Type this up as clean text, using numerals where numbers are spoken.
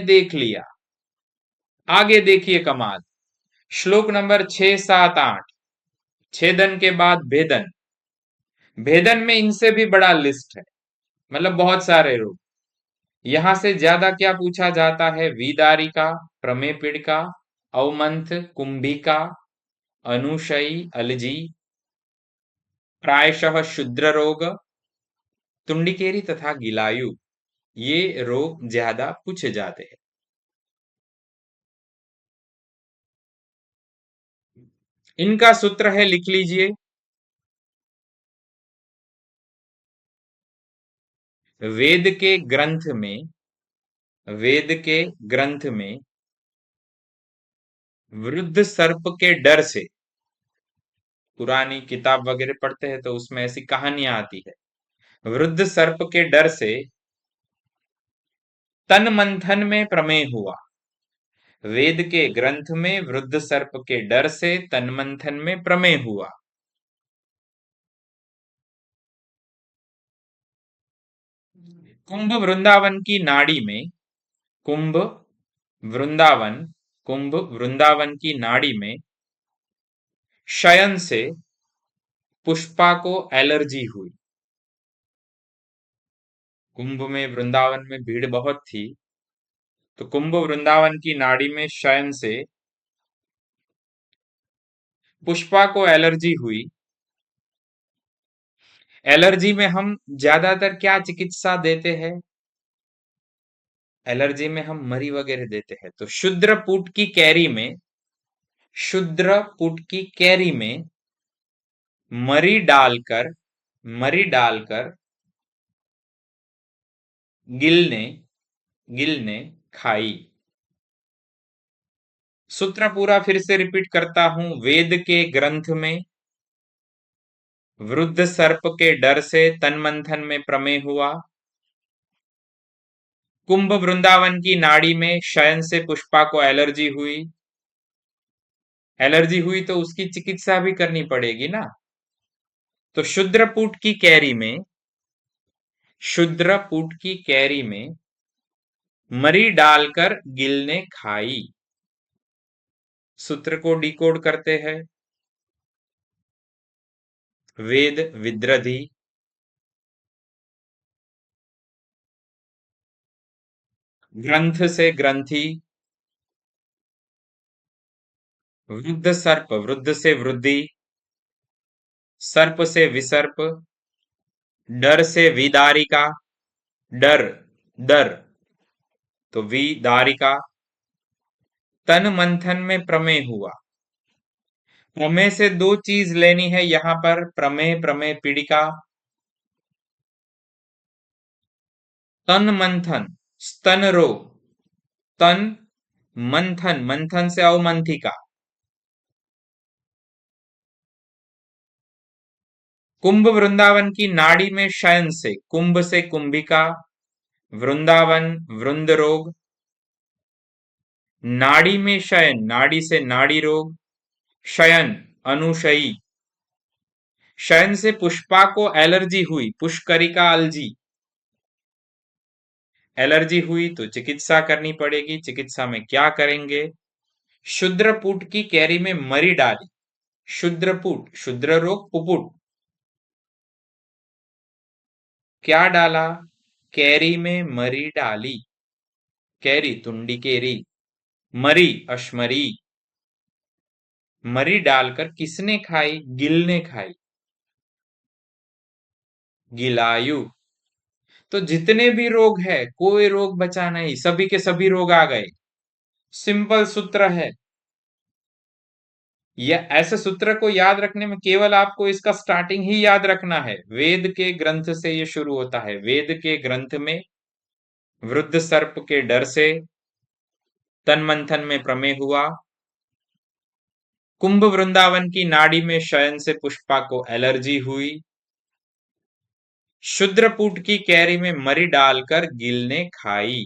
देख लिया। आगे देखिए कमाल। श्लोक नंबर 6, 7, 8। छेदन के बाद भेदन। भेदन में इनसे भी बड़ा लिस्ट है, मतलब बहुत सारे रूप। यहां से ज्यादा क्या पूछा जाता है? विदारिका, प्रमेय पीड़िका, अवमंथ, कुंभिका, अनुशयी, अलजी, प्रायशः शुद्र रोग, तुंडिकेरी तथा गिलायु, ये रोग ज्यादा पूछे जाते हैं। इनका सूत्र है, लिख लीजिए। वेद के ग्रंथ में, वेद के ग्रंथ में वृद्ध सर्प के डर से, पुरानी किताब वगैरह पढ़ते हैं तो उसमें ऐसी कहानियां आती है, वृद्ध सर्प के डर से तन मंथन में प्रमेय हुआ। वेद के ग्रंथ में वृद्ध सर्प के डर से तन मंथन में प्रमेय हुआ। कुंभ वृंदावन की नाड़ी में, कुंभ वृंदावन, कुंभ वृंदावन की नाड़ी में शयन से पुष्पा को एलर्जी हुई। कुंभ में, वृंदावन में भीड़ बहुत थी, तो कुंभ वृंदावन की नाड़ी में शयन से पुष्पा को एलर्जी हुई। एलर्जी में हम ज्यादातर क्या चिकित्सा देते हैं? एलर्जी में हम मरी वगैरह देते हैं। तो शुद्रपुट की कैरी में, शुद्रपुट की कैरी में मरी डालकर, मरी डालकर गिल ने खाई। सूत्र पूरा फिर से रिपीट करता हूं। वेद के ग्रंथ में वृद्ध सर्प के डर से तन मंथन में प्रमेय हुआ। कुंभ वृंदावन की नाड़ी में शयन से पुष्पा को एलर्जी हुई। एलर्जी हुई तो उसकी चिकित्सा भी करनी पड़ेगी ना। तो शुद्रपुट की कैरी में, शुद्रपुट की कैरी में मरी डालकर गिल ने खाई। सूत्र को डिकोड करते हैं। वेद विद्रधि, ग्रंथ से ग्रंथि, वृद्ध सर्प, वृद्ध से वृद्धि, सर्प से विसर्प, डर से विदारिका, डर, डर, तो विदारिका, तन मंथन में प्रमेय हुआ। प्रमेय से दो चीज लेनी है यहां पर, प्रमेय, प्रमेय पीड़िका। तन मंथन, स्तन रोग, तन मंथन, मंथन से अवमंथिका। कुंभ वृंदावन की नाड़ी में शयन से, कुंभ से कुंभिका, वृंदावन वृंद रोग, नाड़ी में शयन, नाड़ी से नाड़ी रोग, शयन अनुशयी। शयन से पुष्पा को एलर्जी हुई, पुष्करिका अलजी। एलर्जी हुई तो चिकित्सा करनी पड़ेगी। चिकित्सा में क्या करेंगे? शुद्रपुट की कैरी में मरी डाली। शुद्रपुट, शुद्र रोग पुपुट, क्या डाला? कैरी में मरी डाली। कैरी तुंडी केरी, मरी अश्मरी। मरी डालकर किसने खाई? गिल ने खाई। गिलायु। तो जितने भी रोग है, कोई रोग बचा नहीं, सभी के सभी रोग आ गए। सिंपल सूत्र है। यह ऐसे सूत्र को याद रखने में केवल आपको इसका स्टार्टिंग ही याद रखना है। वेद के ग्रंथ से यह शुरू होता है। वेद के ग्रंथ में वृद्ध सर्प के डर से तन मंथन में प्रमेय हुआ। कुंभ वृंदावन की नाड़ी में शयन से पुष्पा को एलर्जी हुई। शुद्रपुट की कैरी में मरी डालकर गिल ने खाई।